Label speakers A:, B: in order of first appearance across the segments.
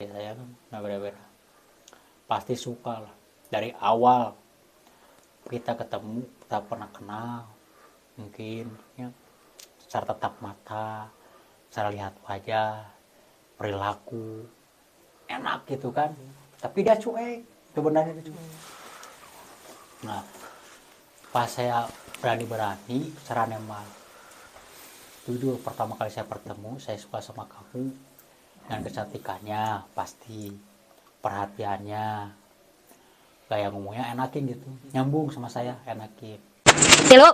A: saya kan nggak beda-beda, pasti suka lah. Dari awal kita ketemu, kita pernah kenal, mungkin ya, secara tatap mata, secara lihat wajah, perilaku enak gitu kan, tapi dia cuek sebenarnya itu. Nah, pas saya berani secara nembak, jujur pertama kali saya bertemu, saya suka sama kamu dan kecantikannya pasti, perhatiannya, gaya ngomongnya enakin gitu, nyambung sama saya, enakin.
B: 3,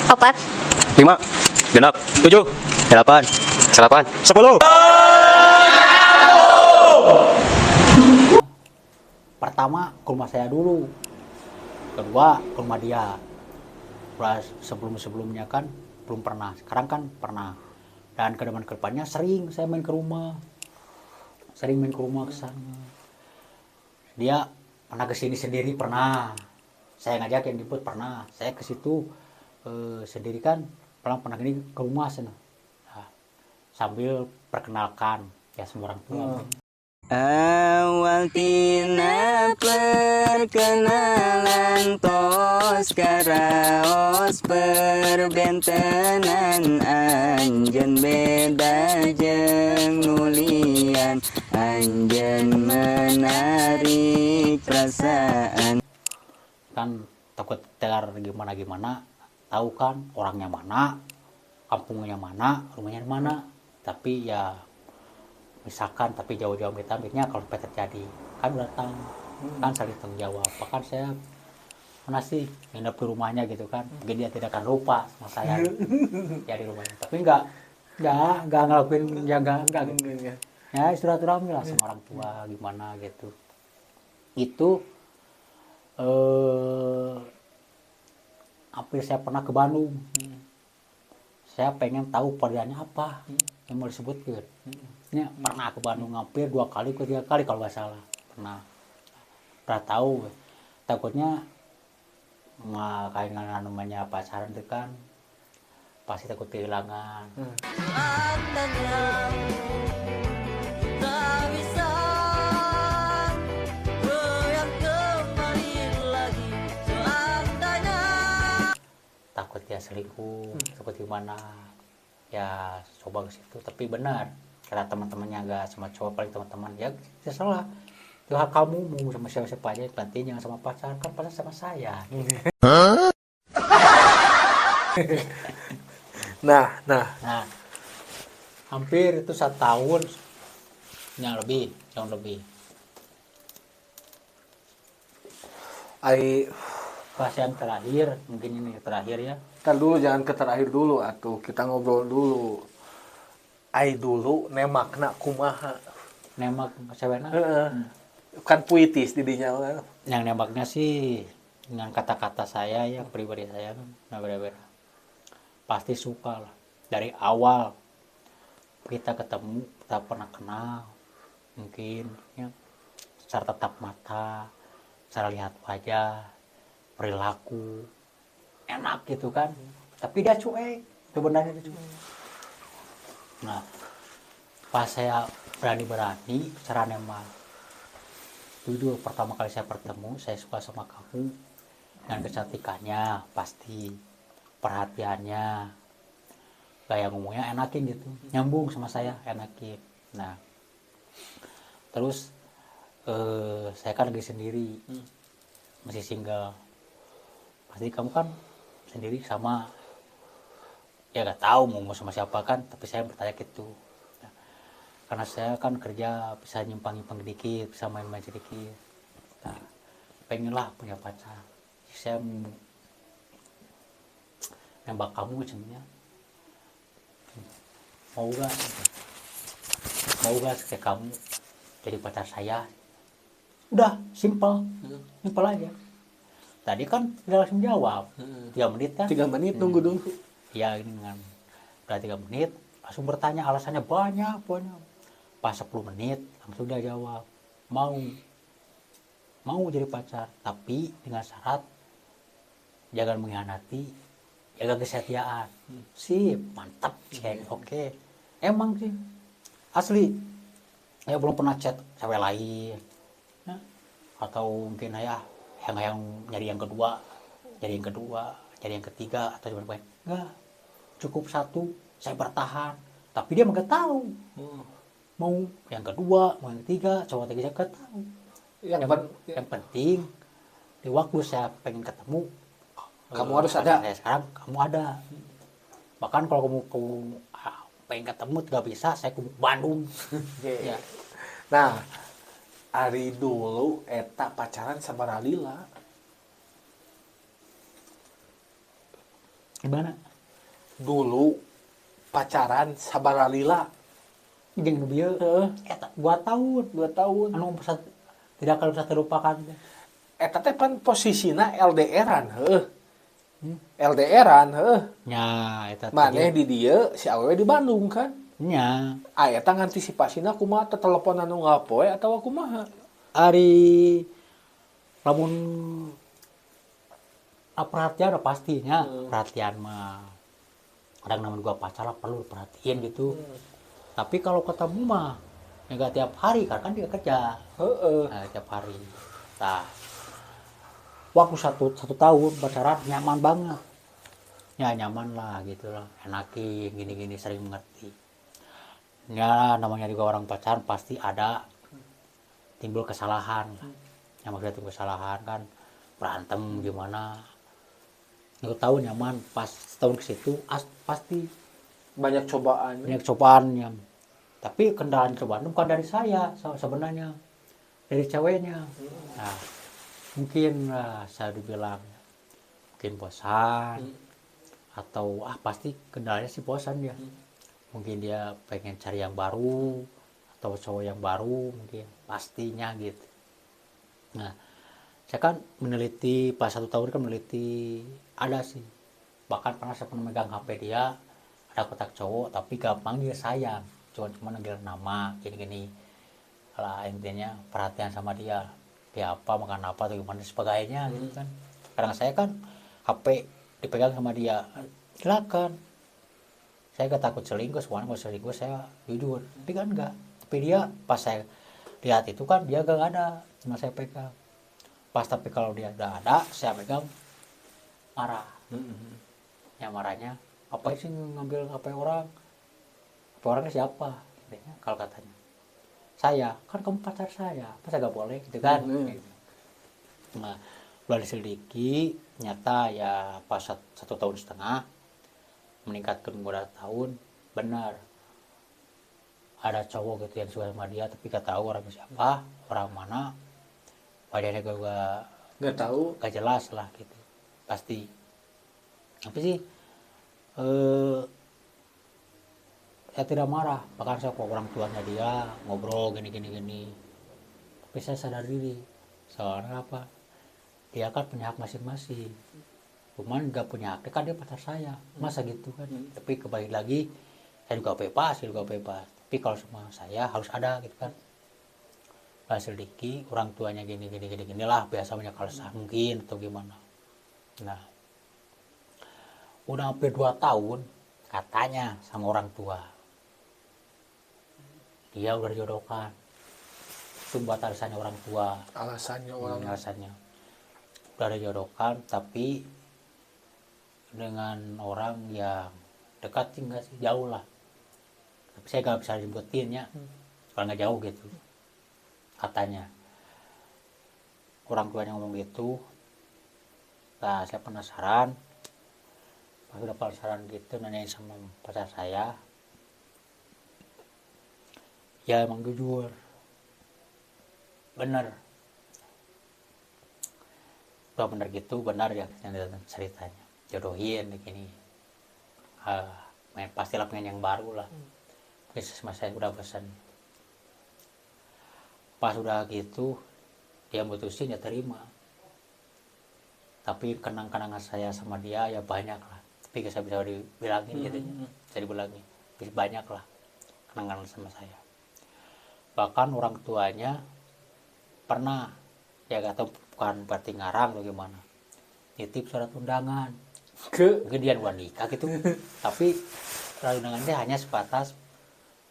B: 4,
C: 5, 6, 7, 8, 10.
A: Pertama ke rumah saya dulu, kedua ke rumah dia. Sebelumnya kan belum pernah, sekarang kan pernah. Dan ke depannya sering saya main ke rumah, ke sana. Dia pernah kesini sendiri, pernah saya ngajak yang jemput, pernah saya ke situ sendiri kan, pernah gini ke rumah sana. Nah, sambil perkenalkan ya semua orang tua.
C: Awal tina perkenalan tos karaos perbentenan, anjen beda jeung nulian, anjen menarik perasaan.
A: Kan takut tegar gimana, tahu kan orangnya mana, kampungnya mana, rumahnya mana. Tapi ya misalkan, tapi jauh-jauh amit-amitnya kalau terjadi kan udah tahu, kan saling tanggung jawab. Bahkan saya mana sih nginep di rumahnya gitu kan, mungkin dia tidak akan lupa sama saya ya di rumahnya, tapi nggak ngelakuin, ya nggak gitu. Ya silaturahmi lah sama orang tua gimana gitu. Itu hampir saya pernah ke Bandung, saya pengen tahu perbedaannya apa yang mau disebutkan. Ya, pernah ke Bandung hampir 2 kali ke 3 kali kalau nggak salah, pernah tahu. Takutnya kayak namanya pacaran itu kan pasti takut kehilangan. Takut dia selingkuh, takut gimana, ya coba ke situ. Tapi benar kata teman-temannya, agak sama cowok, paling teman-teman ya terserah, ya kamu mau sama siapa aja, nanti jangan sama pacar, kan pacar sama saya gitu.
D: Nah,
A: hampir itu 1 tahun yang lebih. Pas yang terakhir, mungkin ini terakhir ya.
D: Ntar dulu, jangan ke terakhir dulu atuh, kita ngobrol dulu. Ai dulu nemakna kumaha?
A: Nembak ceweknya,
D: Kan puitis didinya.
A: yang nembaknya sih dengan kata-kata saya ya, pribadi saya kan nggak beda-beda, pasti suka lah. Dari awal kita ketemu, kita pernah kenal, mungkin ya, secara tatap mata, secara lihat wajah, perilaku enak gitu kan, tapi dia cuek sebenarnya itu. Nah, pas saya berani secara nembak, jujur pertama kali saya bertemu, saya suka sama kamu dan kecantikannya pasti, perhatiannya, gaya ngomongnya enakin gitu, nyambung sama saya, enakin. Nah, terus saya kan lagi sendiri, masih single, pasti kamu kan sendiri sama, ya nggak tahu mau sama siapa kan, tapi saya bertanya gitu. Nah, karena saya kan kerja bisa nyimpang dikit, bisa main-main sedikit. Nah, pengenlah punya pacar. Saya nembak kamu sebenarnya, mau gak kayak kamu jadi pacar saya. Udah simple aja. Tadi kan udah langsung jawab 3 menit kan,
D: 3 menit tunggu dulu.
A: ya ini dengan udah 3 menit langsung bertanya, alasannya banyak. Pas 10 menit langsung dia jawab mau jadi pacar, tapi dengan syarat jangan mengkhianati, jaga kesetiaan. Sip, mantap, cek, oke. Emang sih asli saya belum pernah chat cewek lain. Nah, atau mungkin yang nyari yang kedua, nyari yang ketiga atau gimana. Enggak, cukup satu, saya bertahan. Tapi dia nggak tahu mau yang kedua, mau yang ketiga, cowok ketiga nggak tahu. Yang penting di waktu saya pengen ketemu,
D: Kamu harus ada.
A: saya sekarang kamu ada. Bahkan kalau kamu pengen ketemu nggak bisa, saya ke Bandung. Ya.
D: Nah, ari dulu eta pacaran sabaraha lila?
A: Gimana?
D: Dulu pacaran sabaraha lila?
A: Jeung nu bieu eta 2 tahun.
D: 2 tahun.
A: Anu tidak akan bisa terlupakan.
D: Eta teh pan posisina LDR-an heuh. LDR-an heuh.
A: Nya eta
D: Maneh di dieu, si awewe di Bandung kan?
A: nya
D: Aya eta ngantisipasina kumaha teh telepon anu ngapoe atawa kumaha?
A: ari lamun perhatian pastinya perhatian mah kadang namanya gua pacar lah perlu perhatian gitu. Tapi kalau ketemu mah enggak tiap hari kan dia kerja. Nah, tiap hari. Nah, waktu satu tahun pacaran nyaman banget. Ya nyaman lah gitu lah, enakin gini-gini sering mengerti. Ya namanya juga orang pacaran pasti ada timbul kesalahan. Yang maksudnya timbul kesalahan kan berantem gimana. Aku tahu nyaman pas setahun ke situ pasti
D: Banyak cobaan.
A: banyak cobaannya. Tapi kendala cobaan itu bukan dari saya sebenarnya, dari ceweknya. Nah, mungkin saya dibilang mungkin bosan atau pasti kendalanya sih bosan ya. Mungkin dia pengen cari yang baru atau cowok yang baru mungkin pastinya gitu. Nah, saya kan meneliti pas 1 tahun kan meneliti ada sih, bahkan pernah saya memegang HP dia ada kotak cowok tapi gampang dia sayang, cuma manggil nama gini-gini lah, intinya perhatian sama dia apa makan apa atau gimana sebagainya gitu kan. Karena saya kan HP dipegang sama dia, silakan, saya gak takut selingkuh, semuanya mau selingkuh saya jujur, tapi kan enggak. Tapi dia pas saya lihat itu kan dia gak ada, cuma saya pegang pas. Tapi kalau dia udah ada saya pegang marah. Ya marahnya apa sih ngambil HP orang, HP orangnya siapa kalau katanya saya kan kamu pacar saya, masa gak boleh gitu kan. Nah udah diselidiki nyata ya pas 1,5 tahun meningkat ke 2 tahun, benar ada cowok gitu yang suka sama dia tapi gak tahu orangnya siapa, orang mana, wajahnya juga
D: Nggak tahu.
A: gak jelas lah gitu. Pasti apa sih saya tidak marah, bahkan saya ke orang tuanya dia ngobrol gini, tapi saya sadar diri soalnya apa, dia kan punya hak masing-masing, cuman gak punya hak kan dia pacar saya, masa gitu kan. Tapi kembali lagi saya juga bebas, tapi kalau sama saya harus ada gitu kan. Selidiki orang tuanya gini lah, biasanya kalsah mungkin atau gimana. Nah udah hampir 2 tahun katanya sama orang tua dia udah dijodohkan. Itu buat alasannya orang tua,
D: Alasannya
A: udah dijodohkan tapi dengan orang yang dekat sih enggak sih, jauh lah, tapi saya gak bisa disebutin ya kalau nggak jauh gitu katanya. Orang tuanya ngomong gitu. Nah saya penasaran, pas udah penasaran gitu nanyain sama pacar saya, ya emang jujur bener, udah bener gitu, benar ya ceritanya jodohin begini. Pastilah pengen yang baru lah, mungkin saya udah bosan. Pas udah gitu dia mutusin ya terima, tapi kenang-kenangan saya sama dia ya banyak lah, tapi saya bisa dibilangin gitu, bisa dibilangin banyak lah kenangan sama saya. Bahkan orang tuanya pernah ya gak tahu, bukan berarti ngarang atau gimana, nitip surat undangan mungkin dia buat nikah gitu tapi surat undangannya hanya sebatas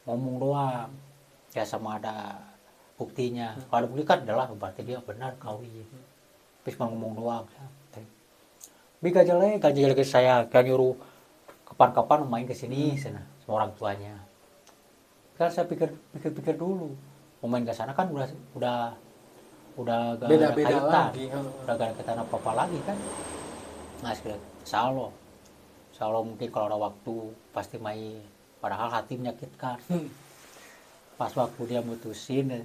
A: ngomong doang, ya sama ada buktinya. Kalau ada bukti kan adalah berarti dia benar kawin. Terus cuma ngomong doang. Bi gak jelek ke saya, gak nyuruh kapan-kapan main ke sini sana sama orang tuanya. Kan saya pikir dulu, mau main ke sana kan udah gak ada
D: Beda-beda
A: kaitan,
D: lagi.
A: udah gak ada kaitan apa-apa lagi kan. Nah sekitar insya Allah mungkin kalau ada waktu pasti main, padahal hati menyakitkan. Pas waktu dia mutusinnya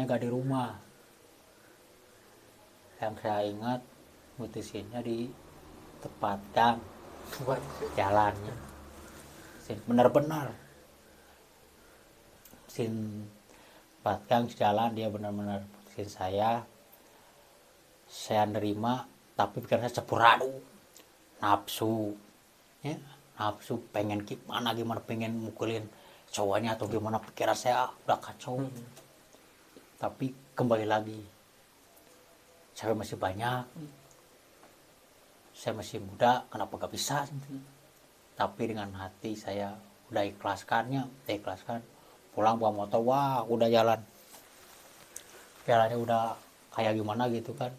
A: gak di rumah. Yang saya ingat mutusinnya di tempat gang jalannya, benar-benar tempat gang jalan, dia benar-benar mutusin saya nerima, tapi pikiran saya campur aduk, nafsu ya, nafsu pengen gimana pengen mukulin cowoknya atau gimana, pikiran saya udah kacau. Tapi kembali lagi, saya masih banyak, saya masih muda, kenapa gak bisa? Tapi dengan hati saya udah ikhlaskan, pulang bawa motor, wah udah jalannya udah kayak gimana gitu kan.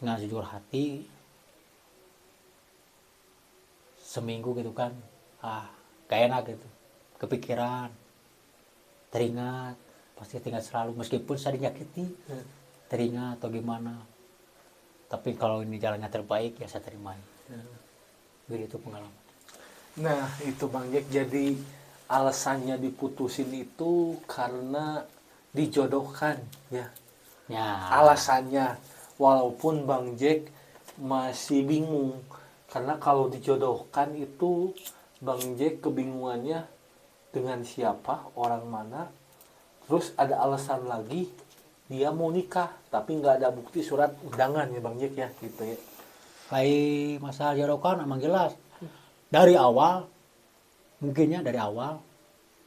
A: Dengan jujur hati, seminggu gitu kan, gak enak gitu, kepikiran, teringat, pasti teringat selalu, meskipun saya dinyakiti, teringat atau gimana. Tapi kalau ini jalannya terbaik ya saya terima. Begitu pengalaman.
D: Nah itu Bang Jack, jadi alasannya diputusin itu karena dijodohkan ya. Alasannya, walaupun Bang Jack masih bingung, karena kalau dijodohkan itu Bang Jack kebingungannya dengan siapa, orang mana. Terus ada alasan lagi, dia mau nikah tapi nggak ada bukti surat undangan ya Bang Jack ya gitu ya.
A: Kayak masalah jodohkan emang jelas dari awal, mungkinnya dari awal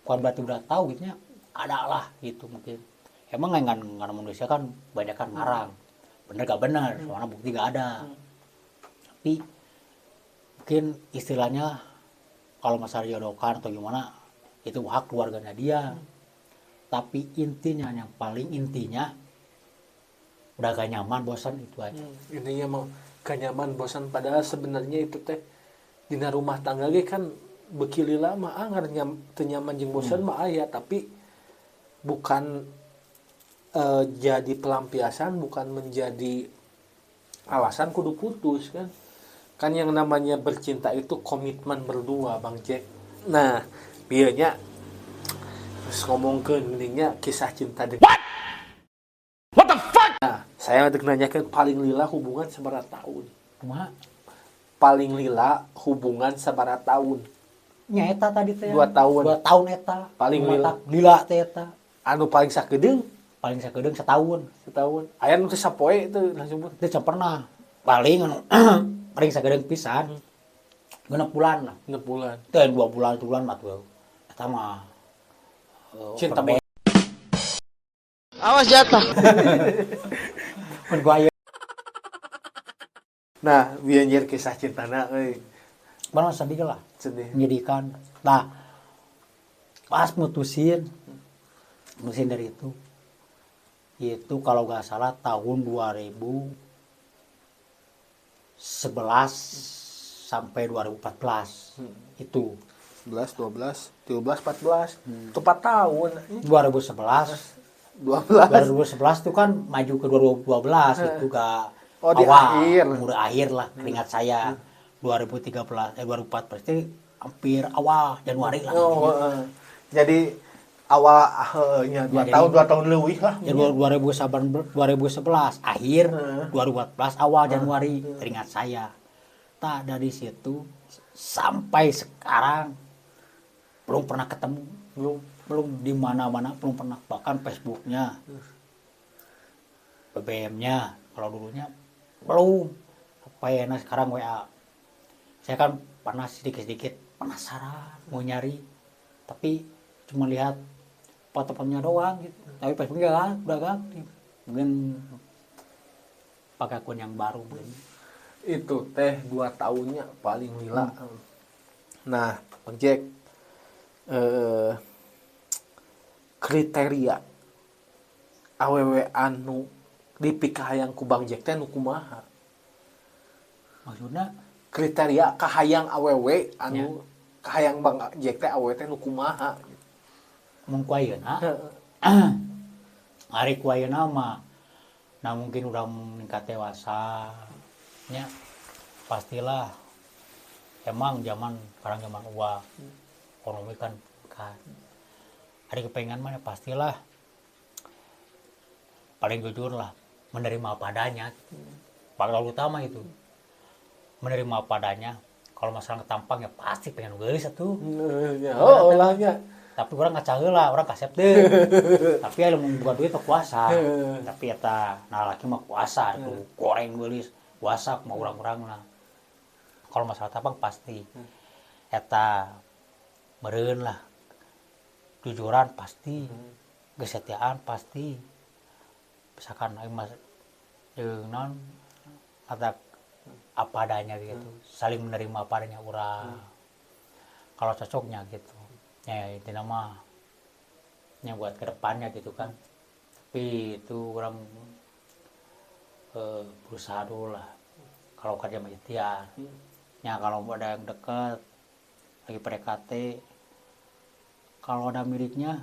A: bukan berarti udah tahu gitu ya, ada lah gitu mungkin. Emang nggak manusia kan banyak kan ngarang, bener gak bener, soalnya bukti gak ada. Tapi mungkin istilahnya kalau masalah jodohkan atau gimana itu hak keluarganya dia. Tapi intinya, yang paling intinya udah gak nyaman, bosan, itu aja.
D: Intinya mau gak nyaman, bosan, padahal sebenarnya itu teh dina rumah tangga ge kan bekili lama anggar nyaman jeung bosan mah aya, tapi bukan jadi pelampiasan, bukan menjadi alasan kudu putus kan. Kan yang namanya bercinta itu komitmen berdua Bang Jack. Nah biarnya terus ngomongkeun mendingnya kisah cinta dengan What the fuck? Nah, saya untuk nanyakan paling lila hubungan seberapa tahun?
A: Cuma
D: Paling lila hubungan seberapa tahun?
A: nyata tadi teh
D: 2 tahun.
A: 2 tahun eta
D: Paling
A: lila teh eta
D: Anu paling sakedeung
A: paling sakedeung setahun.
D: Aya nu teh sapoe teh langsung.
A: Itu can pernah paling paling sakedeung pisan 6 bulan lah,
D: 6 bulan.
A: teh 2 bulan mah tuh eta mah
D: Cinta
B: Awas jatuh.
A: mun gua aya
D: Nah, biar kisah cintana euy.
A: mana sedih lah,
D: Sedih.
A: menyedihkan. Nah, pas mutusin dari itu kalau nggak salah tahun 2011 sampai 2014 itu
D: 11, 12, 13, 14. Itu 4 tahun.
A: 2011
D: 12.
A: itu kan maju ke 2012 itu gak
D: Oh, di
A: awal,
D: akhir.
A: udah akhir lah keringat saya. 2014 2014 itu hampir awal Januari lah.
D: Jadi awal nya 2
A: Jadi-
D: tahun 2 tahun leuwih lah.
A: Ya 2011 akhir, 2014 awal Januari teringat saya. Tak dari situ sampai sekarang belum pernah ketemu, belum di mana-mana, belum pernah, bahkan Facebooknya, BBM-nya kalau dulunya belum. Apa ya, nah sekarang WA. Saya kan pernah sedikit-sedikit penasaran mau nyari, tapi cuma lihat foto-fotonya doang gitu. Tapi Facebooknya udah gak aktif. Mungkin pakai akun yang baru mungkin.
D: Itu teh 2 tahunnya paling lila. Nah, Bang Jack, kriteria awewe anu dipikahayang ku Bang Jack teh nu kumaha?
A: Maksudnya
D: Kriteria kahayang awewe anu kahayang Bang Jack teh awewe teh nu kumaha?
A: mun ku ayeuna hari ku ayeuna mah nah mungkin udah meningkat dewasa nya pastilah emang sekarang zaman uang ekonomi kan hari kepengen mana pastilah paling jujur lah menerima apa adanya bakal utama itu menerima apa adanya. Kalau masalah tampang ya pasti pengen geulis atuh.
D: Oh, olahnya.
A: Tapi orang kaca heula, orang kasep deh. Tapi aya mun buka duit mah kuasa. Tapi eta nah laki mah kuasa itu goreng geulis, kuasa mah urang-urang lah. Kalau masalah tampang pasti eta meureun lah. Jujuran pasti. Kesetiaan pasti. Misalkan aing mah jeung naon ada apa adanya gitu, saling menerima apa adanya urang. Kalau cocoknya gitu. Ya itu nama nya buat kedepannya gitu kan. Tapi itu orang berusaha dulu lah. Kalau kerja mah ikhtiar. Ya kalau ada yang dekat lagi PDKT, kalau ada miliknya,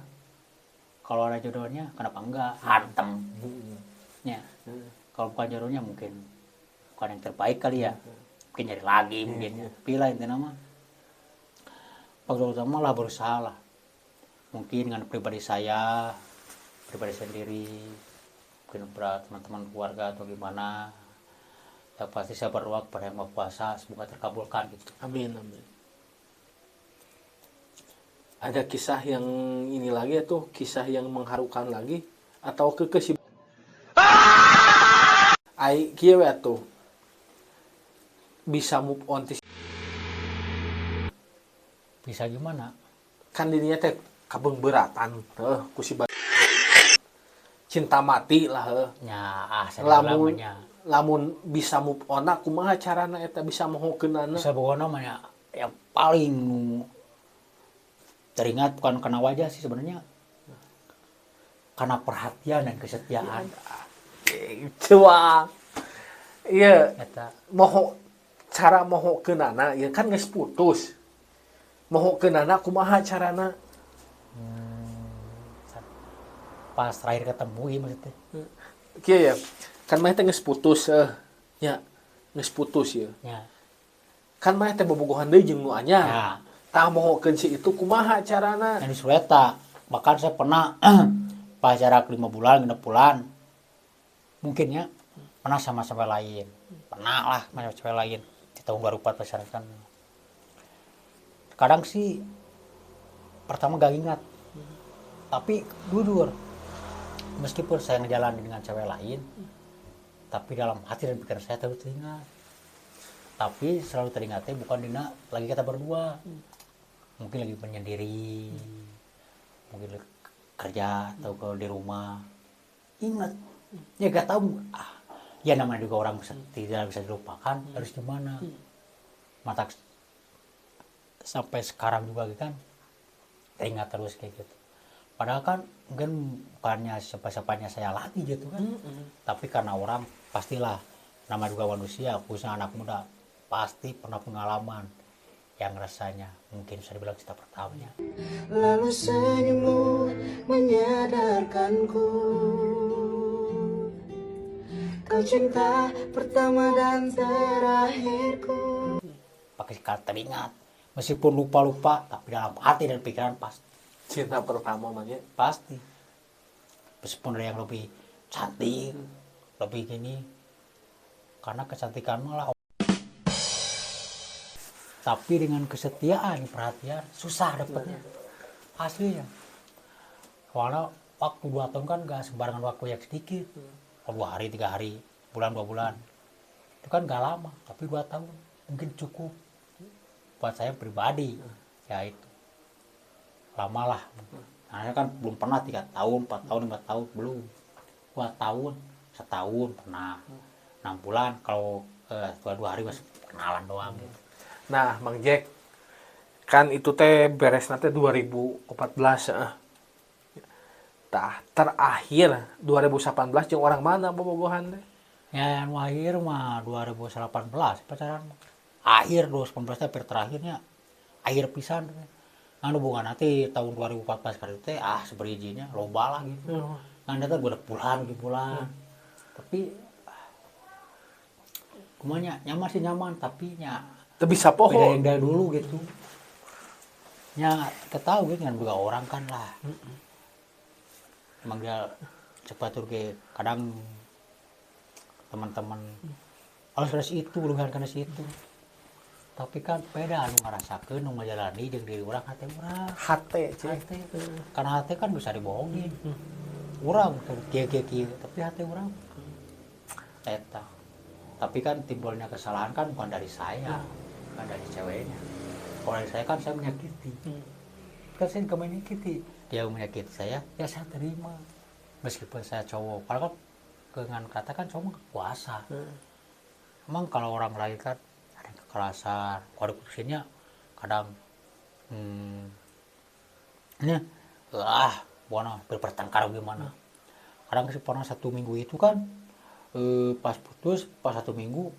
A: kalau ada jodohnya, kenapa enggak? Hantem. Ya. Kalau bukan jodohnya mungkin bukan yang terbaik kali ya. Mungkin nyari lagi mungkin. Pilih itu nama. Faktor utama lah berusaha lah. Mungkin dengan pribadi sendiri, mungkin berat teman-teman keluarga atau gimana. Ya pasti saya berdoa kepada Yang Maha Kuasa semoga terkabulkan gitu.
D: Amin, amin. Ada kisah yang ini lagi tuh, kisah yang mengharukan lagi atau ai kieu atuh bisa move on
A: Bisa gimana?
D: kan dirinya teh kabengberatan ku si cinta mati lah
A: Ya,
D: lamun bisa move on kumaha carana eta bisa mohokeunana?
A: Bisa pokoknya namanya yang paling teringat bukan karena wajah sih sebenarnya, karena perhatian dan kesetiaan.
D: Coba iya
A: Eta
D: cara mohokeunana ya kan geus putus. Mohokeunana kumaha carana?
A: pas terakhir ketemu ieu maksudnya.
D: Kieu ya. Kan mah teh geus putus nya. Geus putus ya.
A: Ya.
D: Kan mah teh bobogohan deui jeung nu anyar.
A: Ya.
D: Tah mohokeun si itu kumaha carana?
A: Yang disuruh eta, bahkan saya pernah pas jarak 5 bulan, 6 bulan. Mungkin ya pernah sama cewek lain. Pernah lah sama cewek lain di tahun 2004 pacaran. Kadang sih pertama gak ingat. Tapi jujur, meskipun saya ngejalanin dengan cewek lain, tapi dalam hati dan pikiran saya terus teringat. Tapi selalu teringatnya bukan dina lagi kita berdua. Mungkin lagi menyendiri, mungkin lagi kerja atau kalau di rumah. Ingat, ya gak tahu. Ya namanya juga orang tidak bisa dilupakan, harus gimana. Mata sampai sekarang juga kan teringat terus kayak gitu. Padahal kan mungkin bukannya siapa-siapanya saya lagi gitu kan. Tapi karena orang pastilah, nama juga manusia, khususnya anak muda, pasti pernah pengalaman yang rasanya mungkin bisa dibilang cinta pertamanya.
C: Lalu senyummu menyadarkanku, kau cinta pertama dan terakhirku.
A: Pakai kata teringat, meskipun lupa-lupa, tapi dalam hati dan pikiran pasti.
D: Cinta pertama namanya.
A: Pasti. Meskipun ada yang lebih cantik, lebih gini, karena kecantikan malah. Tapi dengan kesetiaan, perhatian, susah dapetnya. Aslinya. Soalnya waktu 2 tahun kan gak sembarangan waktu yang sedikit. 2 hari, 3 hari, bulan, 2 bulan. Itu kan gak lama, tapi 2 tahun mungkin cukup. Buat saya pribadi, ya itu. Lama lah. Nah, saya kan belum pernah 3 tahun, 4 tahun, 5 tahun, belum. 2 tahun, 1 tahun pernah. 6 bulan, kalau 2 hari masih kenalan doang gitu.
D: Nah, Mang Jack, kan itu teh beres nanti 2014. Tah, terakhir 2018 jeung orang mana bobogohan teh?
A: Ya yang akhir mah 2018 pacaran mah. Akhir 2018 teh terakhirnya akhir pisan. Anu hubungan nanti tahun 2014 kali teh seberijinya loba lah gitu. Kan eta udah bulan. Tapi kumanya nyaman sih nyaman tapi nya
D: Teu bisa
A: beda
D: poho.
A: yang dari dulu gitu. Nya ketahu gitu kan buka orang kan lah. Emang dia cepat tuh kadang teman-teman harus dari situ luhan karena situ. Tapi kan beda anu ngarasakeun nu ngajalani jeung diri urang hate urang.
D: Hate, cek.
A: Hate. Karena hate kan bisa dibohongin. Urang tuh kieu tapi hate urang eta. Tapi kan timbulnya kesalahan kan bukan dari saya, bukan dari ceweknya. Kalau dari saya kan saya menyakiti. Kan saya nggak menyakiti. Dia menyakiti saya, ya saya terima. Meskipun saya cowok. Kalau kan dengan kata kan cowok kuasa. Emang kalau orang lain kan ada yang kekerasan. Kalau kudusinnya kadang ini buana berpertengkar gimana. Kadang sih pernah 1 minggu itu kan pas putus pas 1 minggu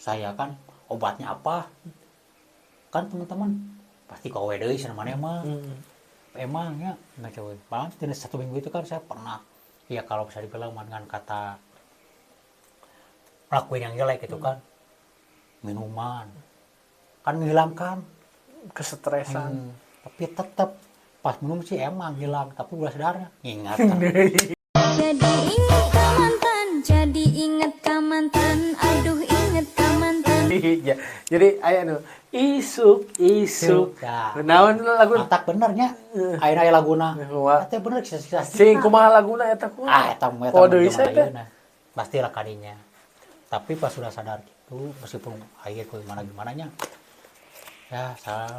A: saya kan obatnya apa kan teman-teman pasti kowe deui sama mana emangnya nggak cewek malah 1 minggu itu kan saya pernah ya kalau bisa dibilang dengan kata lakuin yang jelek itu kan minuman kan menghilangkan
D: Kesetresan.
A: tapi tetap pas minum sih emang hilang tapi udah sadarnya ingat
B: Jadi inget ka mantan, aduh inget ka mantan.
D: Iya. Jadi aya nu isuk.
A: Ya.
D: Naon lagu?
A: Matak benernya ayeuna aya laguna
D: Wah.
A: teh bener kisah-kisah
D: Sing kumaha laguna eta ku?
A: eta
D: Oh, deui saya teh.
A: pasti lah kadinya tapi pas sudah sadar gitu meskipun akhir gimana nya ya salah